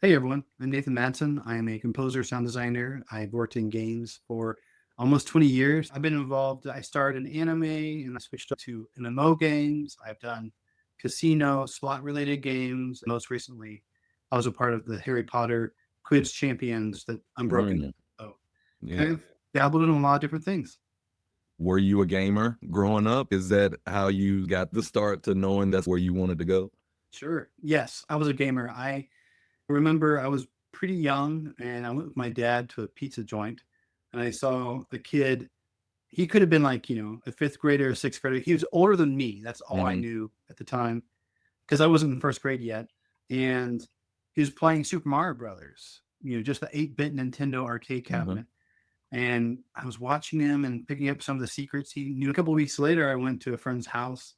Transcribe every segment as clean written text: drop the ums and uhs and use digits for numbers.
Hey everyone, I'm Nathan Madsen. I am a composer, sound designer. I've worked in games for almost 20 years. I've been involved. I started in anime and I switched up to MMO games. I've done casino, slot related games. Most recently, I was a part of the Harry Potter Quiz Champions that Unbroken. Mm, So yeah. kind of dabbled in a lot of different things. Were you a gamer growing up? Is that how you got the start to knowing that's where you wanted to go? Sure. Yes, I was a gamer. I remember I was pretty young and I went with my dad to a pizza joint and I saw the kid. He could have been like, a fifth grader, a sixth grader. He was older than me. That's all I Hmm. knew at the time because I wasn't in first grade yet. And he was playing Super Mario Brothers, just the 8-bit Nintendo arcade Hmm. cabinet. And I was watching him and picking up some of the secrets he knew. A couple of weeks later, I went to a friend's house.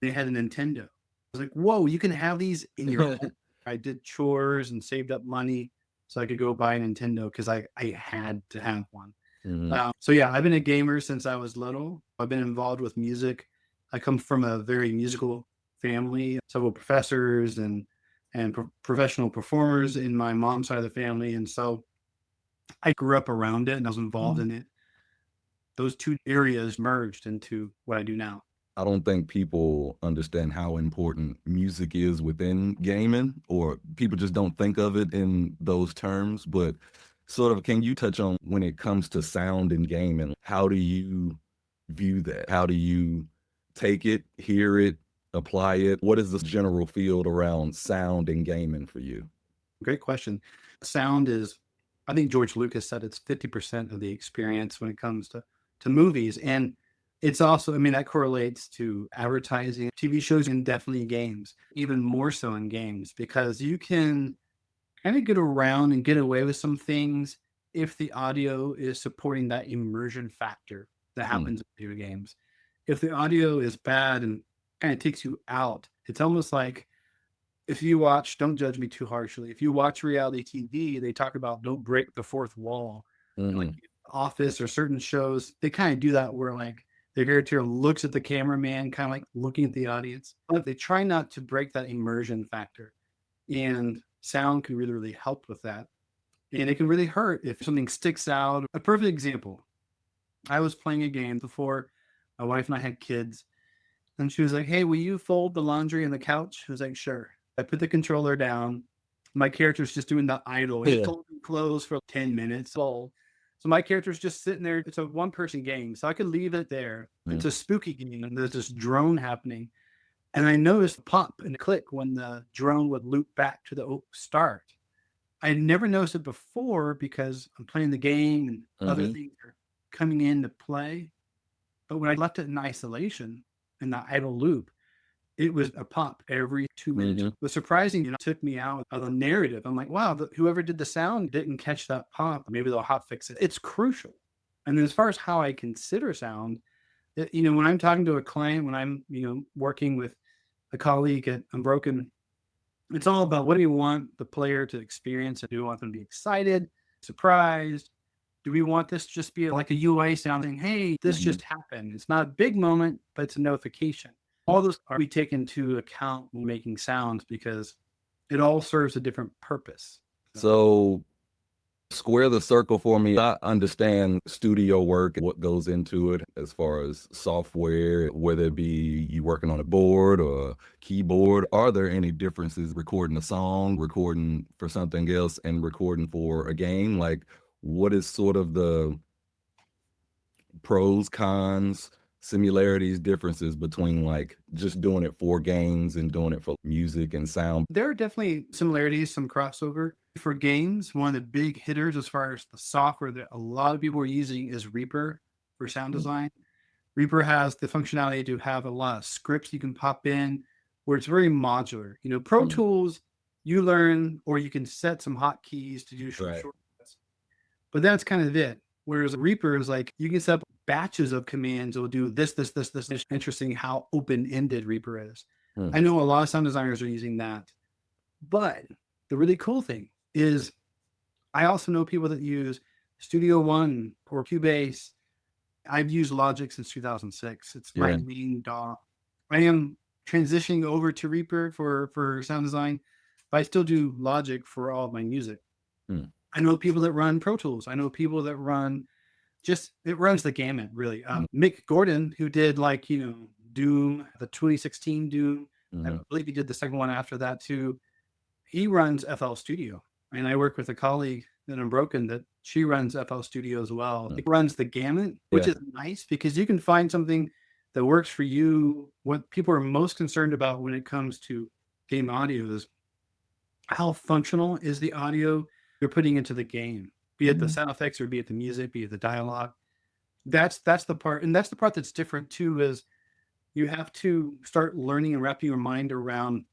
They had a Nintendo. I was like, whoa, you can have these in your home. I did chores and saved up money so I could go buy a Nintendo because I had to have one. Hmm. So yeah, I've been a gamer since I was little. I've been involved with music. I come from a very musical family, several professors and professional performers in my mom's side of the family, and so I grew up around it and I was involved in it. Those two areas merged into what I do now. I don't think people understand how important music is within gaming, or people just don't think of it in those terms. But sort of, can you touch on when it comes to sound in gaming? How do you view that? How do you take it, hear it, apply it? What is the general field around sound in gaming for you? Great question. Sound is, I think George Lucas said it's 50% of the experience when it comes to movies. And it's also, I mean, that correlates to advertising, TV shows, and definitely games, even more so in games, because you can kind of get around and get away with some things if the audio is supporting that immersion factor that Hmm. happens in video games. If the audio is bad and kind of takes you out, it's almost like if you watch, don't judge me too harshly. If you watch reality TV, they talk about don't break the fourth wall. And like Hmm. Office or certain shows, they kind of do that where like the character looks at the cameraman, kind of like looking at the audience. But they try not to break that immersion factor. And sound can really, really help with that. And it can really hurt if something sticks out. A perfect example. I was playing a game before my wife and I had kids, and she was like, "Hey, will you fold the laundry on the couch?" I was like, "Sure." I put the controller down. My character's just doing the idle. He's Yeah. folding clothes for 10 minutes. So my character's just sitting there. It's a one-person game, so I could leave it there. Yeah. It's a spooky game, and there's this drone happening. And I noticed the pop and click when the drone would loop back to the start. I had never noticed it before because I'm playing the game and other Hmm. things are coming into play. But when I left it in isolation in the idle loop, it was a pop every 2 minutes. Hmm. It was surprising, took me out of the narrative. I'm like, wow, whoever did the sound didn't catch that pop. Maybe they'll hot fix it. It's crucial. And then as far as how I consider sound, when I'm talking to a client, when I'm, working with a colleague at Unbroken, it's all about what do we want the player to experience? Do we want them to be excited, surprised? Do we want this to just be like a UI sounding, hey, this Hmm. just happened? It's not a big moment, but it's a notification. All those are we take into account when making sounds because it all serves a different purpose. So, So square the circle for me. I understand studio work and what goes into it as far as software, whether it be you working on a board or a keyboard. Are there any differences recording a song, recording for something else, and recording for a game? Like, what is sort of the pros, cons, similarities, differences between like just doing it for games and doing it for music and sound? there are definitely similarities, some crossover. For games, one of the big hitters as far as the software that a lot of people are using is Reaper for sound design. Reaper has the functionality to have a lot of scripts you can pop in where it's very modular. Pro Mhm. Tools, you learn or you can set some hotkeys to do some Right. shortcuts, but that's kind of it. Whereas Reaper is like you can set up batches of commands. It will do this, this, this, this. It's interesting how open ended Reaper is. Hmm. I know a lot of sound designers are using that. But the really cool thing is I also know people that use Studio One or Cubase. I've used Logic since 2006. It's my Yeah. main DAW. I am transitioning over to Reaper for sound design, but I still do Logic for all of my music. Mm. I know people that run Pro Tools. I know people that run just, it runs the gamut, really. Mick Gordon, who did like, Doom, the 2016 Doom, I Mhm. believe he did the second one after that too. He runs FL Studio. And I work with a colleague that Unbroken that she runs FL Studio as well. Mm. It runs the gamut, which Yeah. is nice because you can find something that works for you. What people are most concerned about when it comes to game audio is how functional is the audio you're putting into the game, be it the Mhm. sound effects or be it the music, be it the dialogue. That's the part, and that's the part that's different too, is you have to start learning and wrapping your mind around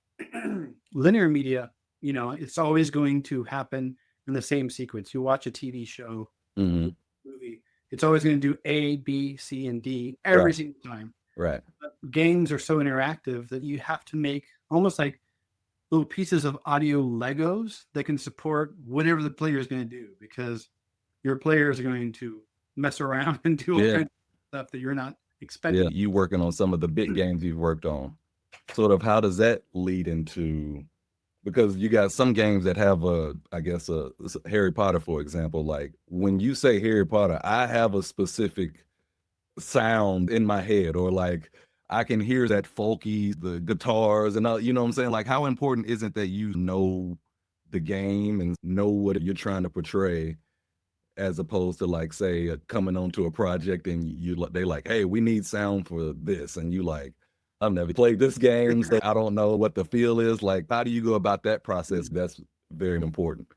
linear media. It's always going to happen in the same sequence. You watch a TV show, Mhm. movie, it's always going to do A, B, C, and D every Right. single time. Right. But games are so interactive that you have to make almost like little pieces of audio Legos that can support whatever the player is going to do, because your players are going to mess around and do all Yeah. kinds of stuff that you're not Yeah. expecting. You working on some of the big games you've worked on. Sort of how does that lead into, because you got some games that have I guess Harry Potter, for example. Like when you say Harry Potter, I have a specific sound in my head, or like I can hear that folky, the guitars and all, you know what I'm saying? Like how important is it that you know the game and know what you're trying to portray, as opposed to like say coming onto a project and they like, hey, we need sound for this, and you like, I've never played this game, so I don't know what the feel is. Like, how do you go about that process? That's very important.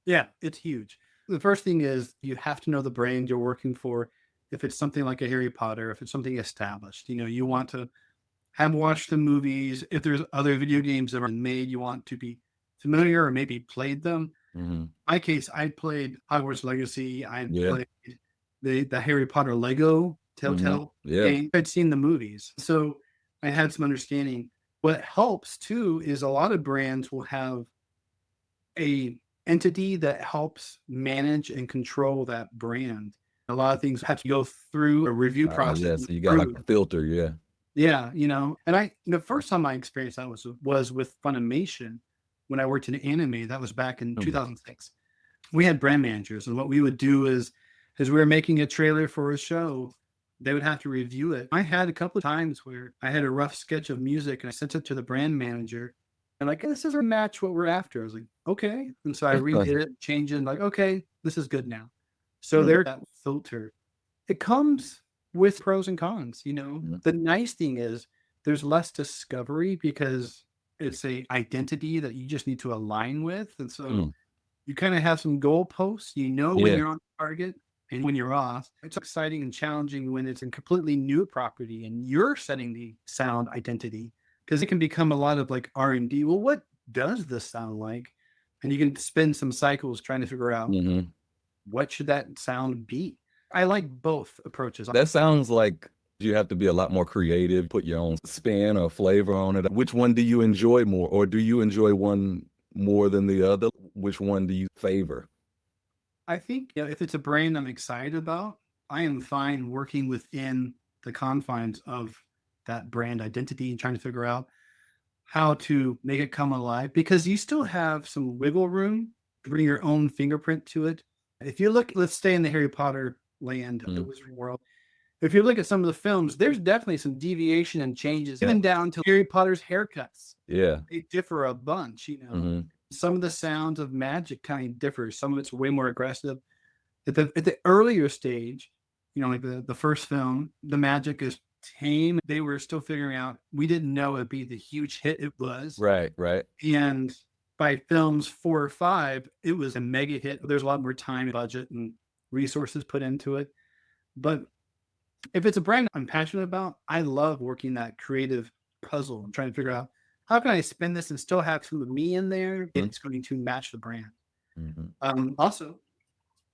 Yeah, it's huge. The first thing is you have to know the brand you're working for. If it's something like a Harry Potter, if it's something established, you want to have watched the movies. If there's other video games that are made, you want to be familiar or maybe played them. Hmm. My case, I played Hogwarts Legacy. I Yeah. played the Harry Potter Lego Hmm. Telltale Yeah. game. I'd seen the movies, so I had some understanding. What helps too is a lot of brands will have a entity that helps manage and control that brand. A lot of things have to go through a review process. Yeah. So you got like a filter. Yeah. Yeah, and the first time I experienced that was with Funimation when I worked in anime. That was back in Mm. 2006. We had brand managers, and what we would do is, as we were making a trailer for a show, they would have to review it. I had a couple of times where I had a rough sketch of music and I sent it to the brand manager, and like, this doesn't match what we're after. I was like, okay, and so I redid it, changed it, and like, okay, this is good now. So Mm. there's that filter. It comes with pros and cons. Mm. The nice thing is there's less discovery because it's a identity that you just need to align with, and so Mm. you kind of have some goalposts. When Yeah. you're on target and when you're off. It's exciting and challenging when it's a completely new property and you're setting the sound identity, because it can become a lot of like R&D. Well, what does this sound like? And you can spend some cycles trying to figure out Hmm. what should that sound be. I like both approaches. That sounds like you have to be a lot more creative, put your own spin or flavor on it. Which one do you enjoy more, or do you enjoy one more than the other? Which one do you favor? I think if it's a brand I'm excited about, I am fine working within the confines of that brand identity and trying to figure out how to make it come alive, because you still have some wiggle room to bring your own fingerprint to it. If you look, let's stay in the Harry Potter land of the Mm. Wizarding World. If you look at some of the films, there's definitely some deviation and changes, even down to Harry Potter's haircuts. Yeah. They differ a bunch. Hmm. Some of the sounds of magic kind of differ. Some of it's way more aggressive. At the earlier stage, like the first film, the magic is tame. They were still figuring out. We didn't know it'd be the huge hit it was. Right. Right. And by films 4 or 5, it was a mega hit. There's a lot more time, budget, and resources put into it. But if it's a brand I'm passionate about, I love working that creative puzzle and trying to figure out how can I spin this and still have some of me in there. It's going to match the brand. Hmm. Also,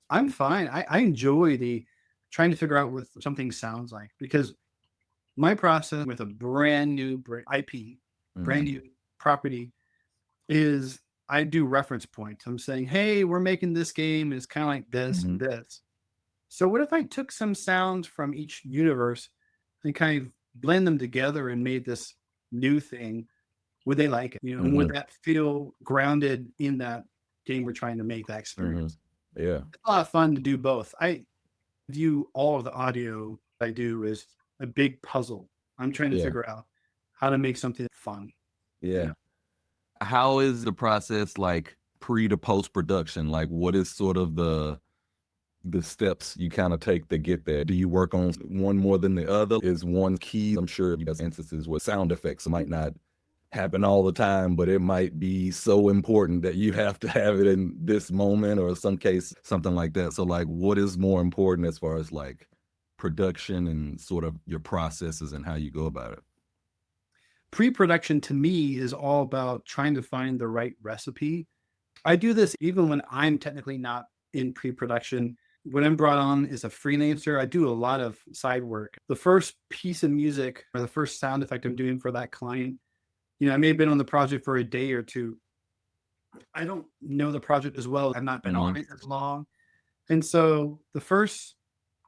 I'm fine. I enjoy the trying to figure out what something sounds like, because my process with a brand new IP, brand Hmm. new property, is I do reference points. I'm saying, hey, we're making this game. It's kind of like this Hmm. and this. So what if I took some sounds from each universe and kind of blend them together and made this new thing? Would they like it? You know, and would that feel grounded in that game we're trying to make, that experience? Yeah. It's a lot of fun to do both. I view all of the audio I do as a big puzzle. I'm trying to Yeah. figure out how to make something fun. Yeah. How is the process like pre to post production? Like what is sort of the steps you kind of take to get there? Do you work on one more than the other? Is one key? I'm sure you have instances where sound effects might not happen all the time, but it might be so important that you have to have it in this moment, or in some case, something like that. So like, what is more important as far as like production and sort of your processes and how you go about it? Pre-production to me is all about trying to find the right recipe. I do this even when I'm technically not in pre-production. When I'm brought on as a freelancer, I do a lot of side work. The first piece of music or the first sound effect I'm doing for that client, you know, I may have been on the project for a day or two. I don't know the project as well. I've not been on it as long. And so the first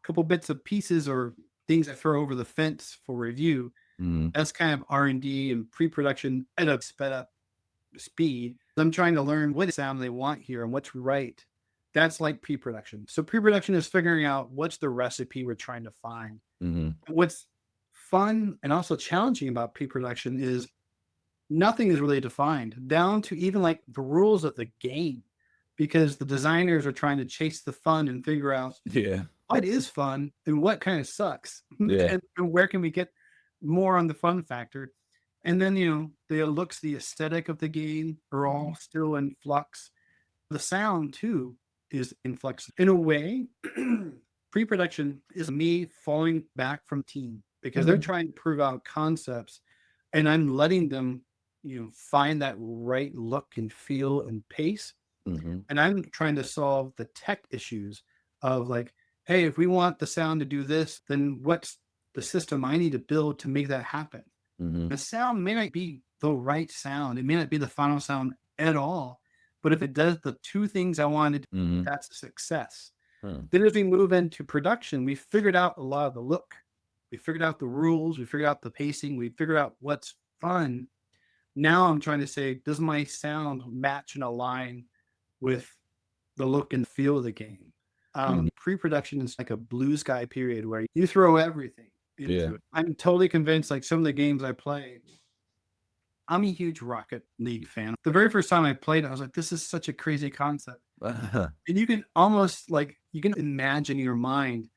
couple bits of pieces or things I throw over the fence for review, that's kind of R&D and pre-production at a sped up speed. I'm trying to learn what sound they want here and what's right. That's like pre-production. So pre-production is figuring out what's the recipe we're trying to find. What's fun and also challenging about pre-production is nothing is really defined, down to even like the rules of the game, because the designers are trying to chase the fun and figure out what is fun and what kind of sucks, and where can we get more on the fun factor. And then, you know, the looks, the aesthetic of the game are all still in flux. The sound too is in flux. In a way, pre-production is me falling back from team because they're trying to prove out concepts and I'm letting them, you know, find that right look and feel and pace. And I'm trying to solve the tech issues of like, hey, if we want the sound to do this, then what's the system I need to build to make that happen? The sound may not be the right sound. It may not be the final sound at all. But if it does the two things I wanted, that's a success. Then as we move into production, we figured out a lot of the look. We figured out the rules. We figured out the pacing. We figured out what's fun. Now I'm trying to say, does my sound match and align with the look and feel of the game? Pre-production is like a blue sky period where you throw everything into it. I'm totally convinced, like some of the games I play, I'm a huge Rocket League fan. The very first time I played, I was like, this is such a crazy concept. And you can almost like, you can imagine in your mind,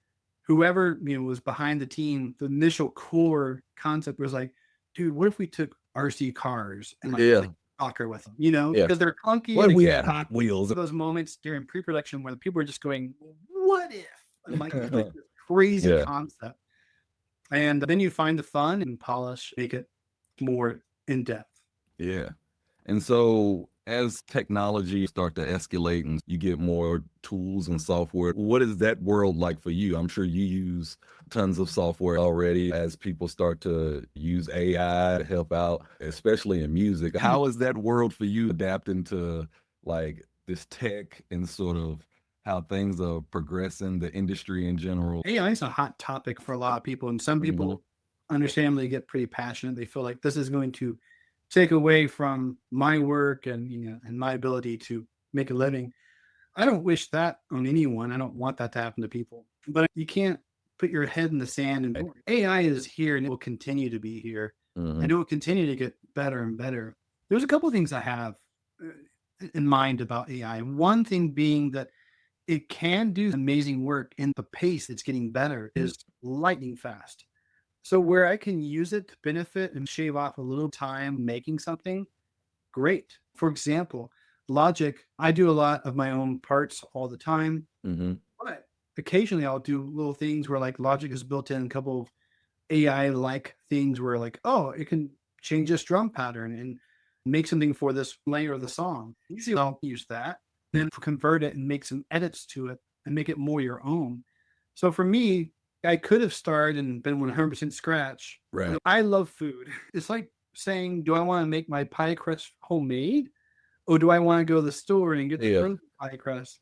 whoever, you know, was behind the team, the initial core concept was like, dude, what if we took RC cars and like soccer with them, you know, because they're clunky. What if we had Hot Wheels? Those moments during pre-production where the people are just going, what if? I'm like this crazy concept. And then you find the fun and polish, make it more in depth. Yeah. And so as technology start to escalate and you get more tools and software, what is that world like for you? I'm sure you use tons of software already as people start to use AI to help out, especially in music. How is that world for you adapting to like this tech and sort of how things are progressing, the industry in general? AI is a hot topic for a lot of people. And some people understandably get pretty passionate. They feel like this is going to take away from my work and, you know, and my ability to make a living. I don't wish that on anyone. I don't want that to happen to people. But you can't put your head in the sand. And AI is here and it will continue to be here. And it will continue to get better and better. There's a couple of things I have in mind about AI. One thing being that it can do amazing work in the pace it's getting better is lightning fast. So where I can use it to benefit and shave off a little time making something, great. For example, Logic, I do a lot of my own parts all the time, but occasionally I'll do little things where like Logic has built in a couple of AI-like things where like, oh, it can change this drum pattern and make something for this layer of the song. Usually I'll use that, then convert it and make some edits to it and make it more your own. So for me, I could have started and been 100% scratch. Right. I love food. It's like saying, do I want to make my pie crust homemade? Or do I want to go to the store and get the frozen pie crust?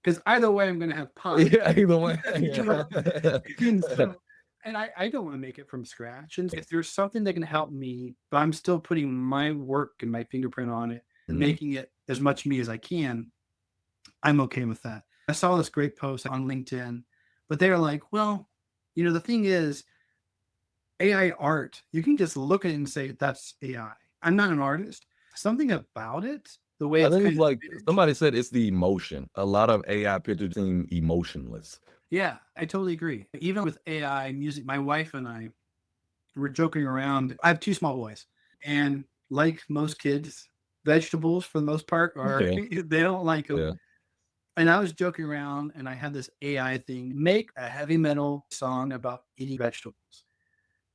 Because either way, I'm going to have pie. Yeah, either way. So And I don't want to make it from scratch. And if there's something that can help me, but I'm still putting my work and my fingerprint on it and Mhm. making it as much me as I can, I'm okay with that. I saw this great post on LinkedIn, but they're like, well, the thing is, AI art, you can just look at it and say, that's AI. I'm not an artist. Something about it, the way I it's think it's kind of like finished. somebody said it's the emotion. A lot of AI pictures seem emotionless. Yeah, I totally agree. Even with AI music, my wife and I were joking around. I have two small boys, and like most kids, vegetables for the most part are Yeah. they don't like them. Yeah. And I was joking around, and I had this AI thing make a heavy metal song about eating vegetables.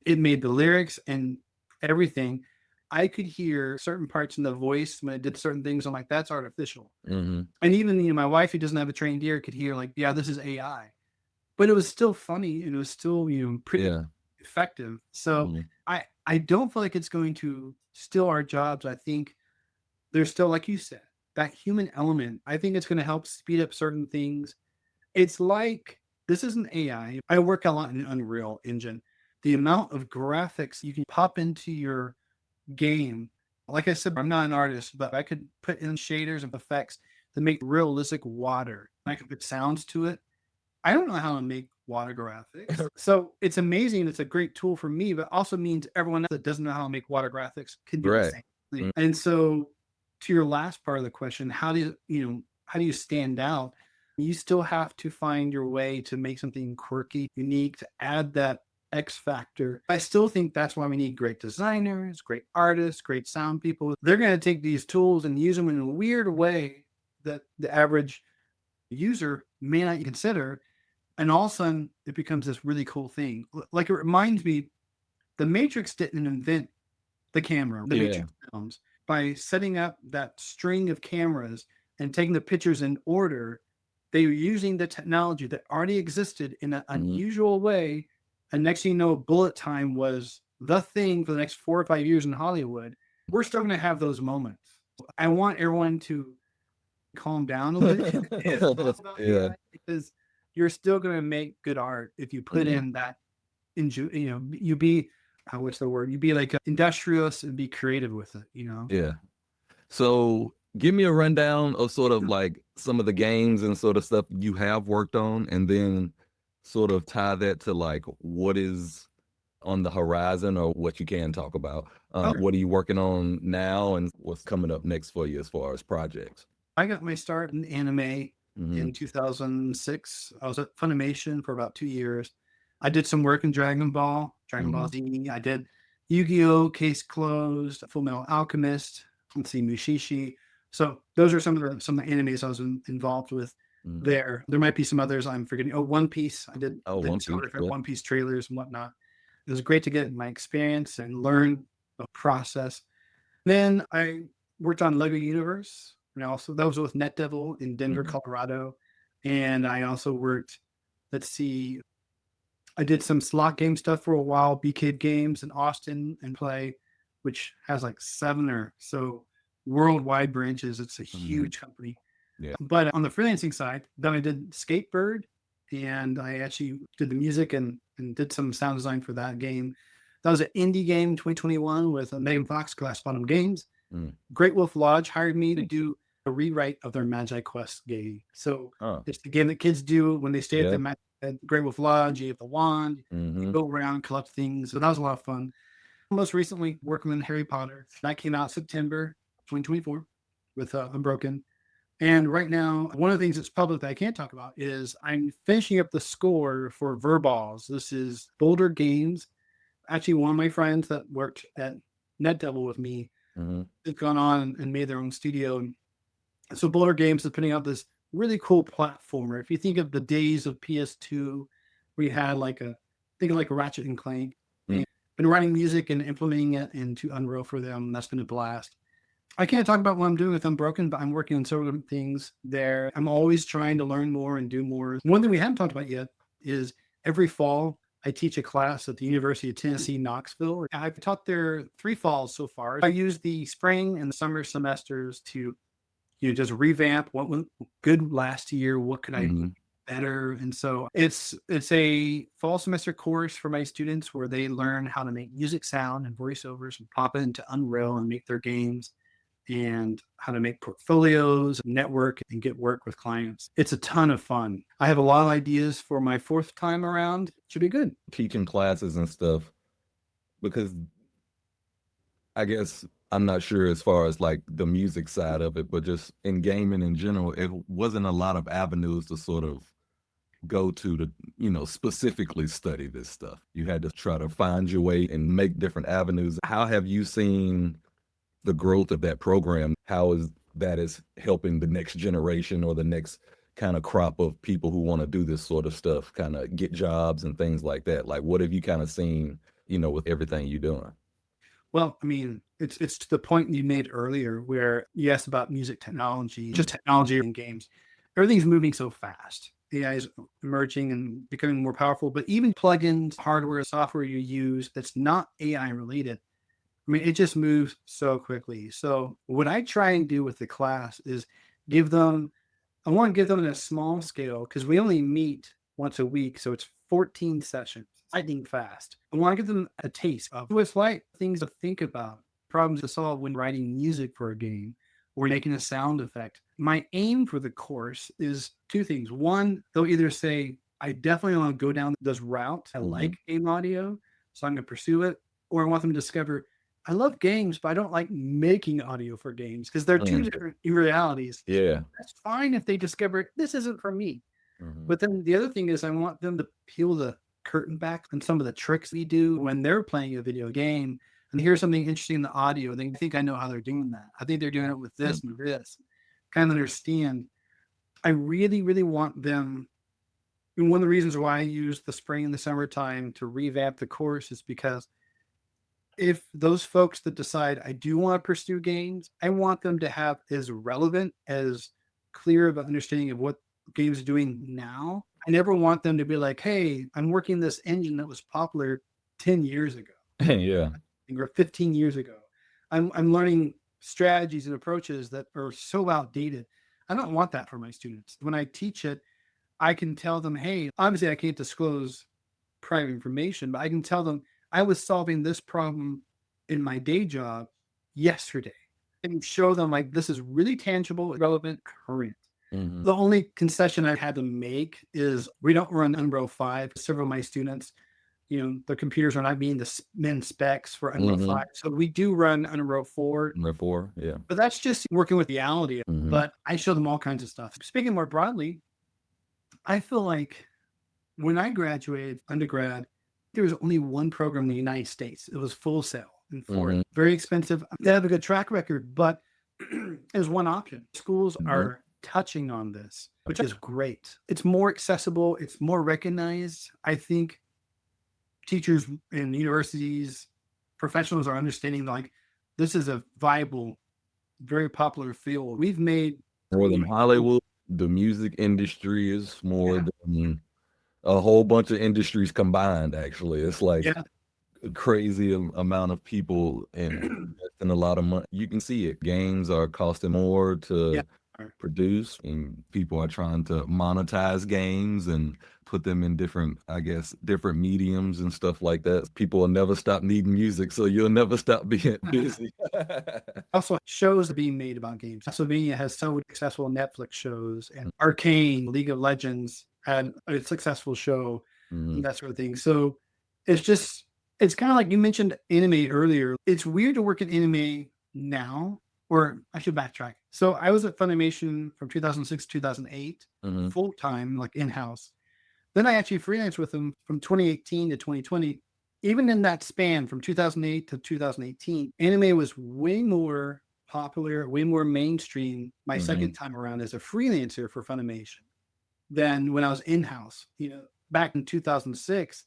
It made the lyrics and everything. I could hear certain parts in the voice when it did certain things. I'm like, that's artificial. Mhm. And even my wife, who doesn't have a trained ear, could hear like, yeah, this is AI. But it was still funny and it was still pretty Yeah. effective. So Mhm. I don't feel like it's going to steal our jobs. I think there's still, like you said, that human element. I think it's going to help speed up certain things. It's like this isn't AI. I work a lot in Unreal Engine. The amount of graphics you can pop into your game. Like I said, I'm not an artist, but I could put in shaders and effects to make realistic water. I could put sounds to it. I don't know how to make water graphics. So it's amazing. It's a great tool for me, but also means everyone else that doesn't know how to make water graphics can do the Right. same thing. Mm. And so to your last part of the question, how do you stand out? You still have to find your way to make something quirky, unique, to add that X factor. I still think that's why we need great designers, great artists, great sound people. They're going to take these tools and use them in a weird way that the average user may not consider, and all of a sudden it becomes this really cool thing. Like, it reminds me, the Matrix didn't invent the camera, the Yeah. Matrix films. By setting up that string of cameras and taking the pictures in order, they were using the technology that already existed in an Mhm. unusual way. And next thing you know, bullet time was the thing for the next 4 or 5 years in Hollywood. We're still going to have those moments. I want everyone to calm down a little bit if about Yeah. AI, because you're still going to make good art if you put Mhm. in that you be what's the word, you be like industrious and be creative with it. Yeah. So give me a rundown of sort of like some of the games and sort of stuff you have worked on, and then sort of tie that to like what is on the horizon or what you can talk about. Oh, What are you working on now and what's coming up next for you as far as projects? I got my start in anime Hmm. in 2006. I was at Funimation for about 2 years. I did some work in Dragon Ball Hmm. Z. I did Yu-Gi-Oh! Case Closed, Full Metal Alchemist, let's see, Mushishi. So those are some of the animes I was involved with Hmm. there. There might be some others I'm forgetting. Oh, One Piece. I did Oh, the One Piece. cinematography of Yeah. One Piece trailers and whatnot. It was great to get my experience and learn the process. Then I worked on Lego Universe, and also that was with NetDevil in Denver, Hmm. Colorado. And I also worked, let's see, I did some slot game stuff for a while, BK Games in Austin and Play, which has like 7 or so worldwide branches. It's a Hmm. huge company. Yeah. But on the freelancing side, then I did Skatebird, and I actually did the music and did some sound design for that game. That was an indie game, 2021, with Megan Fox, Glass Bottom Games. Mm. Great Wolf Lodge hired me to do a rewrite of their Magi Quest game. So Oh, it's the game that kids do when they stay at yeah. at Great Wolf Lodge. You have the wand, you Hmm. go around, collect things. So that was a lot of fun. Most recently, working on Harry Potter. That came out September 2024 with Unbroken. And right now, one of the things that's public that I can't talk about is I'm finishing up the score for Verballs. This is Boulder Games. Actually, one of my friends that worked at NetDevil with me Hmm. has gone on and made their own studio. And so Boulder Games is putting out this really cool platformer. If you think of the days of PS2, where you had think of like a Ratchet and Clank, Mm. and been writing music and implementing it into Unreal for them. That's been a blast. I can't talk about what I'm doing with Unbroken, but I'm working on several different things there. I'm always trying to learn more and do more. One thing we haven't talked about yet is every fall I teach a class at the University of Tennessee Knoxville. I've taught there 3 falls so far. I use the spring and the summer semesters to just revamp what went good last year. What could I do Hmm. better. And so it's a fall semester course for my students where they learn how to make music sound and voiceovers and pop it into Unreal and make their games and how to make portfolios, network, and get work with clients. It's a ton of fun. I have a lot of ideas for my fourth time around. Should be good. Teaching classes and stuff, because I guess I'm not sure as far as like the music side of it, but just in gaming in general, it wasn't a lot of avenues to sort of go to, specifically study this stuff. You had to try to find your way and make different avenues. How have you seen the growth of that program? How is that is helping the next generation or the next kind of crop of people who want to do this sort of stuff, kind of get jobs and things like that? Like, what have you kind of seen, with everything you're doing? Well, I mean, it's to the point you made earlier where you asked about music technology, just technology in games. Everything's moving so fast. AI is emerging and becoming more powerful, but even plugins, hardware, software you use that's not AI related, I mean, it just moves so quickly. So what I try and do with the class is give them, I want to give them in a small scale because we only meet once a week. So it's 14 sessions, lightning fast. I want to give them a taste of what it's like, things to think about, problems to solve when writing music for a game or making a sound effect. My aim for the course is two things. One, they'll either say, I definitely want to go down this route. I like game audio, so I'm going to pursue it. Or I want them to discover, I love games, but I don't like making audio for games because they're two different realities. Yeah. That's fine if they discover this isn't for me. Mhm. But then the other thing is I want them to peel the curtain back on some of the tricks we do when they're playing a video game and hear something interesting in the audio. They think I know how they're doing that. I think they're doing it with this and this. Kind of understand. I really, really want them. And one of the reasons why I use the spring and the summertime to revamp the course is because if those folks that decide I do want to pursue games, I want them to have as relevant, as clear of an understanding of what games are doing now. I never want them to be like, hey, I'm working this engine that was popular 10 years ago Yeah. or 15 years ago. I'm learning strategies and approaches that are so outdated. I don't want that for my students. When I teach it, I can tell them, hey, obviously I can't disclose private information, but I can tell them I was solving this problem in my day job yesterday and show them like this is really tangible, relevant, current. Mhm. The only concession I've had to make is we don't run Unreal 5. Several of my students, the computers are not meeting the min specs for Unreal 5. So we do run Unreal 4. Number 4, yeah. But that's just working with reality. Mhm. But I show them all kinds of stuff. Speaking more broadly, I feel like when I graduated undergrad, there was only one program in the United States. It was Full Sail in Florida. Very expensive. They have a good track record, but there's one option. Schools are touching on this, which is great. It's more accessible. It's more recognized. I think teachers in universities, professionals are understanding like this is a viable, very popular field. We've made More than Hollywood, the music industry is more than a whole bunch of industries combined, actually. It's like a crazy amount of people and investing a lot of money. You can see it. Games are costing more to produce, and people are trying to monetize games and put them in different, I guess, different mediums and stuff like that. People will never stop needing music, so you'll never stop being busy. Also, shows are being made about games. Pennsylvania has so successful Netflix shows, and Arcane, League of Legends had a successful show, and that sort of thing. So it's kind of like you mentioned anime earlier. It's weird to work in anime now, or I should backtrack. So I was at Funimation from 2006 to 2008, full time, like in house. Then I actually freelanced with them from 2018 to 2020. Even in that span from 2008 to 2018, anime was way more popular, way more mainstream my second time around as a freelancer for Funimation than when I was in house. Back in 2006,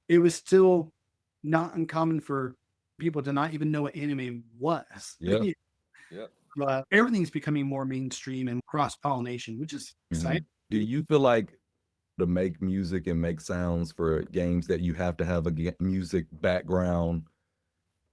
it was still not uncommon for people to not even know what anime was. Yeah. But everything's becoming more mainstream and cross-pollination, which is exciting. Do you feel like to make music and make sounds for games that you have to have a music background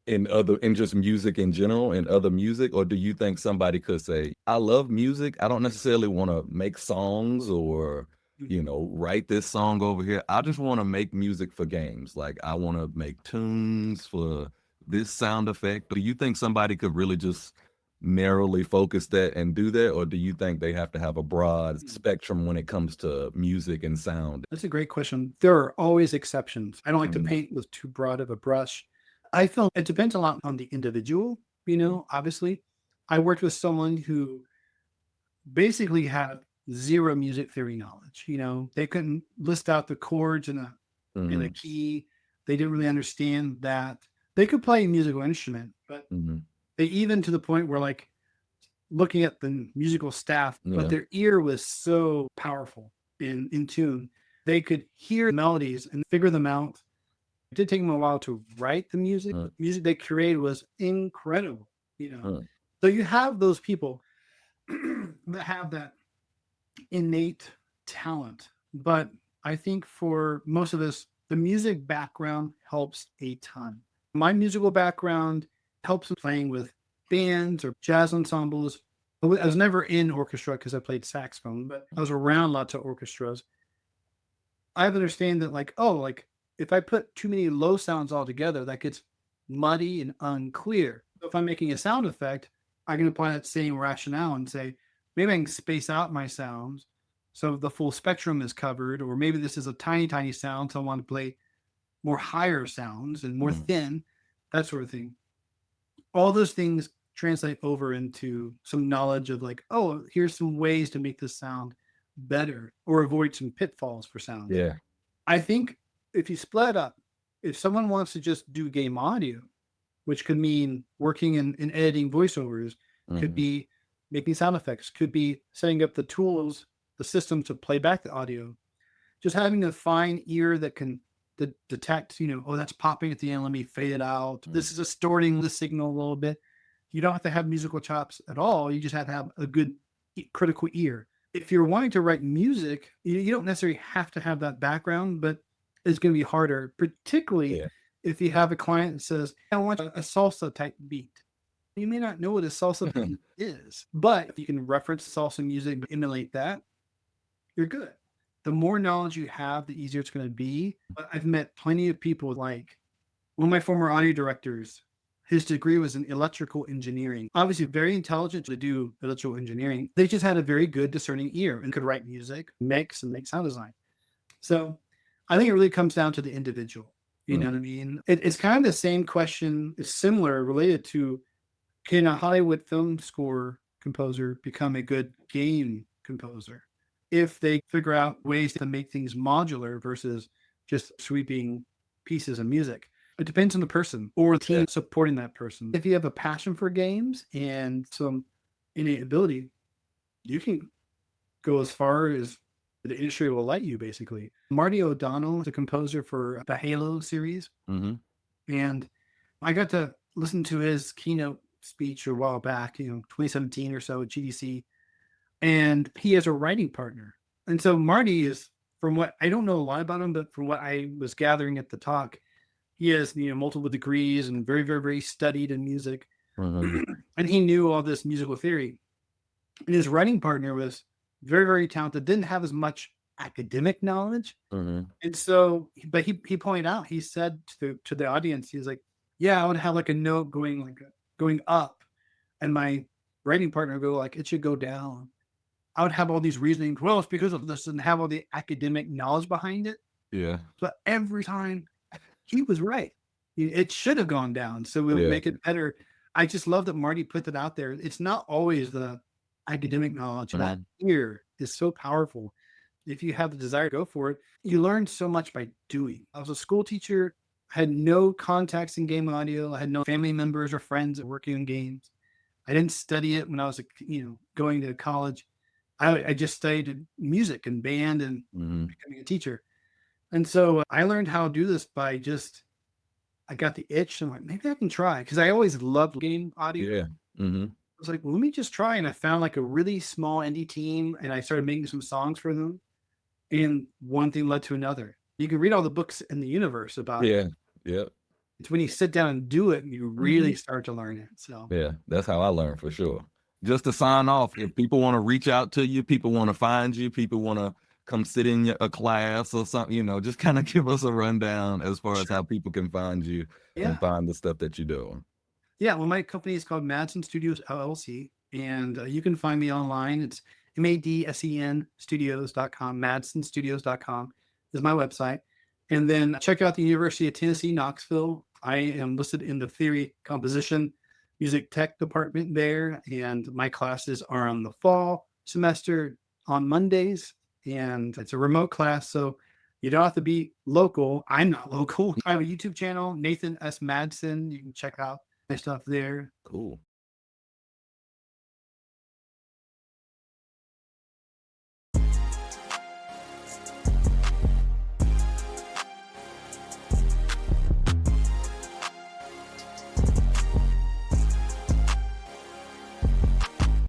in just music in general and other music? Or do you think somebody could say, I love music, I don't necessarily want to make songs or you know, write this song over here. I just want to make music for games. Like I want to make tunes for this sound effect. Do you think somebody could really just narrowly focus that and do that? Or do you think they have to have a broad spectrum when it comes to music and sound? That's a great question. There are always exceptions. I don't like to Mhm. paint with too broad of a brush. I feel it depends a lot on the individual, you know, obviously. I worked with someone who basically had zero music theory knowledge. You know, they couldn't list out the chords in a Mhm. key. They didn't really understand that. They could play a musical instrument, but Mhm. they even to the point where like looking at the musical staff, but Yeah. their ear was so powerful in tune. They could hear melodies and figure them out. It did take them a while to write the music. Uh, The music they created was incredible, you know. uh, So you have those people that have that innate talent. But I think for most of us, the music background helps a ton. My musical background helps in playing with bands or jazz ensembles. I was never in orchestra because I played saxophone, but I was around lots of orchestras. I understand that, like, oh, like if I put too many low sounds all together, that gets muddy and unclear. So if I'm making a sound effect, I can apply that same rationale and say, maybe I can space out my sounds so the full spectrum is covered, or maybe this is a tiny, tiny sound. So I want to play more higher sounds and more mm. thin, that sort of thing. All those things translate over into some knowledge of like, oh, here's some ways to make this sound better or avoid some pitfalls for sound. Yeah. I think if you split up, if someone wants to just do game audio, which could mean working in editing voiceovers, could Mhm. be making sound effects, could be setting up the tools, the system to play back the audio, just having a fine ear that can detect, you know, oh, that's popping at the end. Let me fade it out. Mm. This is distorting the signal a little bit. You don't have to have musical chops at all. You just have to have a good critical ear. If you're wanting to write music, you don't necessarily have to have that background, but it's going to be harder, particularly Yeah. if you have a client that says, I want a salsa type beat. You may not know what a salsa beat is, but if you can reference salsa music and emulate that, you're good. The more knowledge you have, the easier it's going to be. But I've met plenty of people like one of my former audio directors. His degree was in electrical engineering. Obviously, very intelligent to do electrical engineering. They just had a very good discerning ear and could write music, mix, and make sound design. So I think it really comes down to the individual. You Mm. know what I mean? It's kind of the same question. It's similar, related to, can a Hollywood film score composer become a good game composer if they figure out ways to make things modular versus just sweeping pieces of music? It depends on the person or the Yeah. team supporting that person. If you have a passion for games and some innate ability, you can go as far as the industry will let you, basically. Marty O'Donnell is a composer for the Halo series, Mhm. and I got to listen to his keynote speech a while back, you know, 2017 or so at GDC, and he has a writing partner. And so Marty is, from what I don't know a lot about him, but from what I was gathering at the talk, he has, you know, multiple degrees and very, very, very studied in music. Mhm. And he knew all this musical theory. And his writing partner was very, very talented, didn't have as much academic knowledge. Mhm. And so, but he pointed out, he said to the audience, he was like, yeah, I would have like a note going up, and my writing partner would go like, it should go down. I would have all these reasonings. Well, it's because of this, and have all the academic knowledge behind it. Yeah. But every time he was right. It should have gone down, so we would Yeah. make it better. I just love that Marty put it out there. It's not always the academic knowledge. That Mhm. ear is so powerful. If you have the desire to go for it, you learn so much by doing. I was a school teacher, had no contacts in game audio. I had no family members or friends that working in games. I didn't study it when I was, going to college. I just studied music and band and Mhm. becoming a teacher. And so I learned how to do this by just, I got the itch. And I'm like, maybe I can try, because I always loved game audio. Yeah. Mhm. I was like, well, let me just try. And I found like a really small indie team and I started making some songs for them. And one thing led to another. You can read all the books in the universe about it. Yeah. Yep. It's when you sit down and do it, you really Mhm. start to learn it. So Yeah. That's how I learned for sure. Just to sign off, if people want to reach out to you, people want to find you, people want to come sit in a class or something, just kind of give us a rundown as far as Sure. how people can find you Yeah. and find the stuff that you do. Yeah. Well, my company is called Madsen Studios LLC, and you can find me online. It's MADSEN studios.com. MadsenStudios.com is my website. And then check out the University of Tennessee Knoxville. I am listed in the theory, composition, music tech department there. And my classes are on the fall semester on Mondays. And it's a remote class. So you don't have to be local. I'm not local. I have a YouTube channel, Nathan S. Madsen. You can check out my stuff there. Cool.